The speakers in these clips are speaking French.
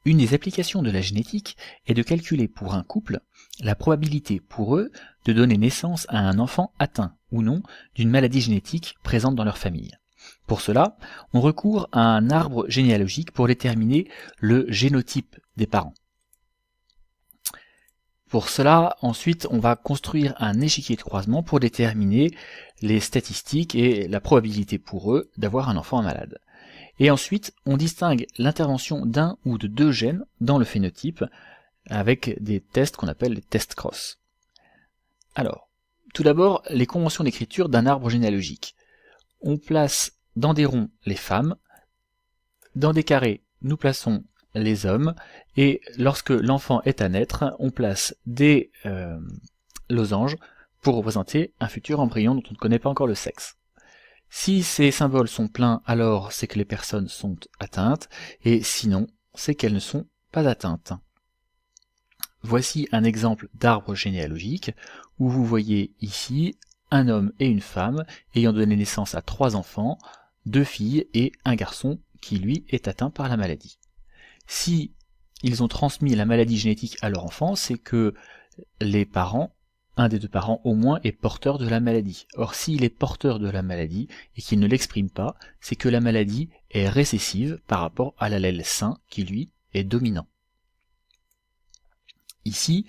Une des applications de la génétique est de calculer pour un couple la probabilité pour eux de donner naissance à un enfant atteint ou non d'une maladie génétique présente dans leur famille. Pour cela, on recourt à un arbre généalogique pour déterminer le génotype des parents. Pour cela, ensuite, on va construire un échiquier de croisement pour déterminer les statistiques et la probabilité pour eux d'avoir un enfant malade. Et ensuite, on distingue l'intervention d'un ou de deux gènes dans le phénotype avec des tests qu'on appelle les tests cross. Alors, tout d'abord, les conventions d'écriture d'un arbre généalogique. On place dans des ronds les femmes, dans des carrés, nous plaçons les hommes, et lorsque l'enfant est à naître, on place des losanges pour représenter un futur embryon dont on ne connaît pas encore le sexe. Si ces symboles sont pleins, alors c'est que les personnes sont atteintes, et sinon, c'est qu'elles ne sont pas atteintes. Voici un exemple d'arbre généalogique, où vous voyez ici un homme et une femme ayant donné naissance à 3 enfants, 2 filles et un garçon qui lui est atteint par la maladie. Si ils ont transmis la maladie génétique à leur enfant, c'est que les parents, un des deux parents au moins, est porteur de la maladie. Or, s'il est porteur de la maladie et qu'il ne l'exprime pas, c'est que la maladie est récessive par rapport à l'allèle sain qui, lui, est dominant. Ici,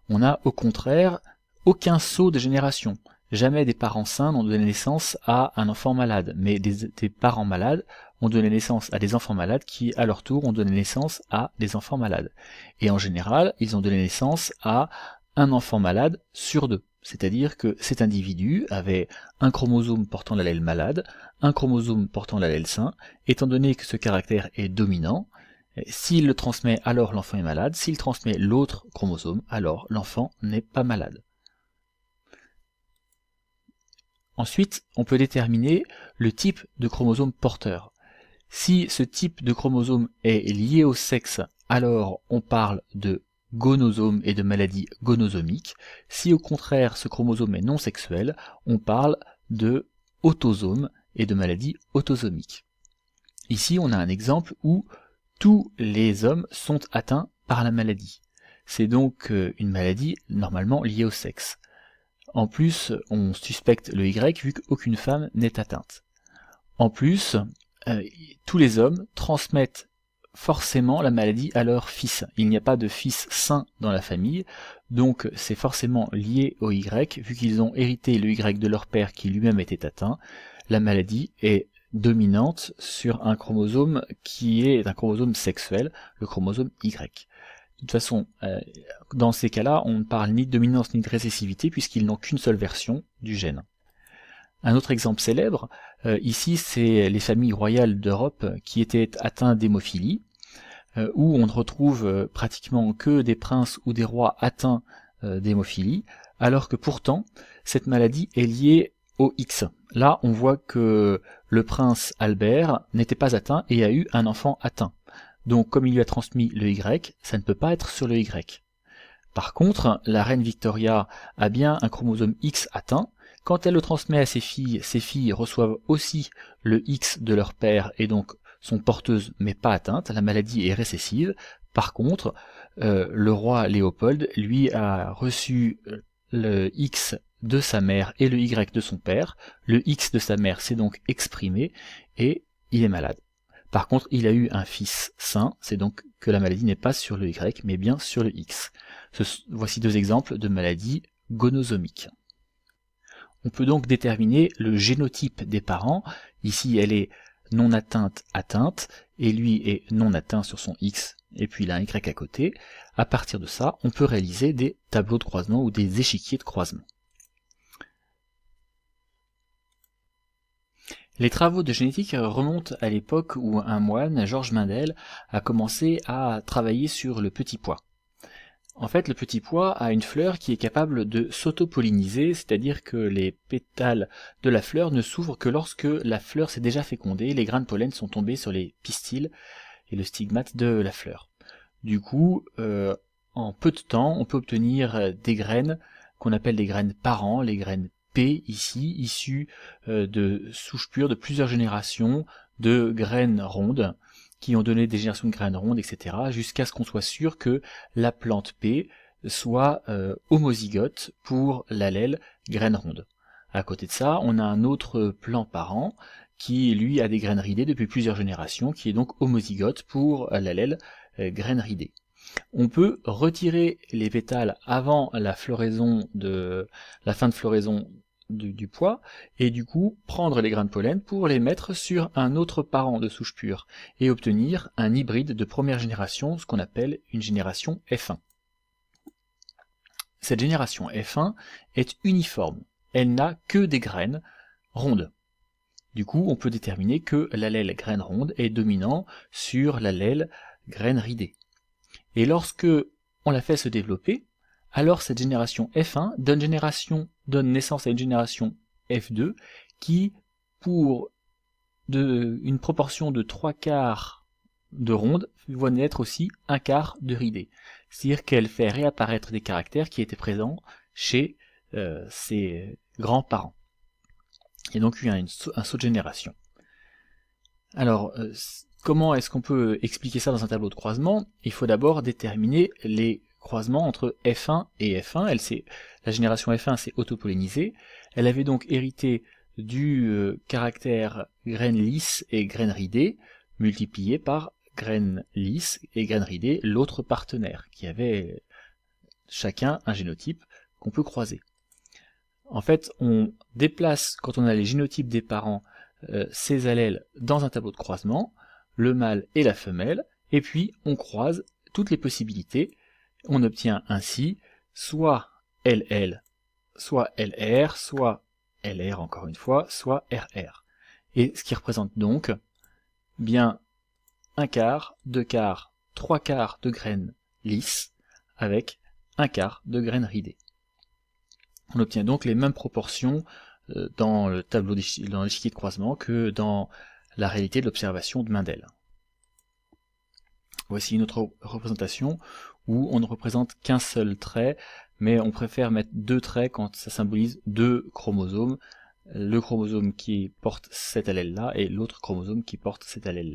on a au contraire aucun saut de génération. Jamais des parents sains n'ont donné naissance à un enfant malade, mais des parents malades ont donné naissance à des enfants malades qui, à leur tour, ont donné naissance à des enfants malades. Et en général, ils ont donné naissance à un enfant malade sur 2. C'est-à-dire que cet individu avait un chromosome portant l'allèle malade, un chromosome portant l'allèle sain. Étant donné que ce caractère est dominant, s'il le transmet, alors l'enfant est malade. S'il transmet l'autre chromosome, alors l'enfant n'est pas malade. Ensuite, on peut déterminer le type de chromosome porteur. Si ce type de chromosome est lié au sexe, alors on parle de gonosome et de maladie gonosomique. Si au contraire ce chromosome est non sexuel, on parle de autosome et de maladie autosomique. Ici, on a un exemple où tous les hommes sont atteints par la maladie. C'est donc une maladie normalement liée au sexe. En plus, on suspecte le Y vu qu'aucune femme n'est atteinte. En plus, tous les hommes transmettent forcément la maladie à leur fils. Il n'y a pas de fils sain dans la famille, donc c'est forcément lié au Y, vu qu'ils ont hérité le Y de leur père qui lui-même était atteint. La maladie est dominante sur un chromosome qui est un chromosome sexuel, le chromosome Y. De toute façon, dans ces cas-là, on ne parle ni de dominance ni de récessivité puisqu'ils n'ont qu'une seule version du gène. Un autre exemple célèbre, ici c'est les familles royales d'Europe qui étaient atteintes d'hémophilie, où on ne retrouve pratiquement que des princes ou des rois atteints d'hémophilie, alors que pourtant cette maladie est liée au X. Là on voit que le prince Albert n'était pas atteint et a eu un enfant atteint. Donc comme il lui a transmis le Y, ça ne peut pas être sur le Y. Par contre, la reine Victoria a bien un chromosome X atteint. Quand elle le transmet à ses filles reçoivent aussi le X de leur père et donc sont porteuses mais pas atteintes. La maladie est récessive. Par contre, le roi Léopold, lui, a reçu le X de sa mère et le Y de son père. Le X de sa mère s'est donc exprimé et il est malade. Par contre, il a eu un fils sain, c'est donc que la maladie n'est pas sur le Y, mais bien sur le X. Voici 2 exemples de maladies gonosomiques. On peut donc déterminer le génotype des parents. Ici, elle est non atteinte, atteinte, et lui est non atteint sur son X, et puis il a un Y à côté. À partir de ça, on peut réaliser des tableaux de croisement ou des échiquiers de croisement. Les travaux de génétique remontent à l'époque où un moine, Georges Mendel, a commencé à travailler sur le petit pois. En fait, le petit pois a une fleur qui est capable de s'auto-polliniser, c'est-à-dire que les pétales de la fleur ne s'ouvrent que lorsque la fleur s'est déjà fécondée, les grains de pollen sont tombés sur les pistils et le stigmate de la fleur. Du coup, en peu de temps, on peut obtenir des graines qu'on appelle des graines parents, les graines P ici, issues de souches pures de plusieurs générations de graines rondes, qui ont donné des générations de graines rondes, etc., jusqu'à ce qu'on soit sûr que la plante P soit homozygote pour l'allèle graine ronde. À côté de ça, on a un autre plant parent qui, lui, a des graines ridées depuis plusieurs générations, qui est donc homozygote pour l'allèle graine ridée. On peut retirer les pétales avant la floraison la fin de floraison du pois, et du coup prendre les grains de pollen pour les mettre sur un autre parent de souche pure, et obtenir un hybride de première génération, ce qu'on appelle une génération F1. Cette génération F1 est uniforme, elle n'a que des graines rondes. Du coup, on peut déterminer que l'allèle graine ronde est dominant sur l'allèle graine ridée. Et lorsque on la fait se développer, alors cette génération F1 donne naissance à une génération F2 qui, pour une proportion de 3/4 de ronde, voit naître aussi 1/4 de ridée. C'est-à-dire qu'elle fait réapparaître des caractères qui étaient présents chez ses grands-parents. Il y a donc eu un saut de génération. Alors, comment est-ce qu'on peut expliquer ça dans un tableau de croisement? Il faut d'abord déterminer les croisements entre F1 et F1. La génération F1 s'est autopollinisée. Elle avait donc hérité du caractère graine lisse et graine ridée, multiplié par graine lisse et graine ridée, l'autre partenaire, qui avait chacun un génotype qu'on peut croiser. En fait, on déplace, quand on a les génotypes des parents, ces allèles dans un tableau de croisement, le mâle et la femelle, et puis on croise toutes les possibilités. On obtient ainsi soit LL, soit LR, soit LR encore une fois, soit RR. Et ce qui représente donc bien 1/4, 2/4, 3/4 de graines lisses avec 1/4 de graines ridées. On obtient donc les mêmes proportions dans le tableau dans l'échiquier de croisement que dans la réalité de l'observation de Mendel. Voici une autre représentation où on ne représente qu'un seul trait, mais on préfère mettre 2 traits quand ça symbolise 2 chromosomes, le chromosome qui porte cet allèle-là et l'autre chromosome qui porte cet allèle-là.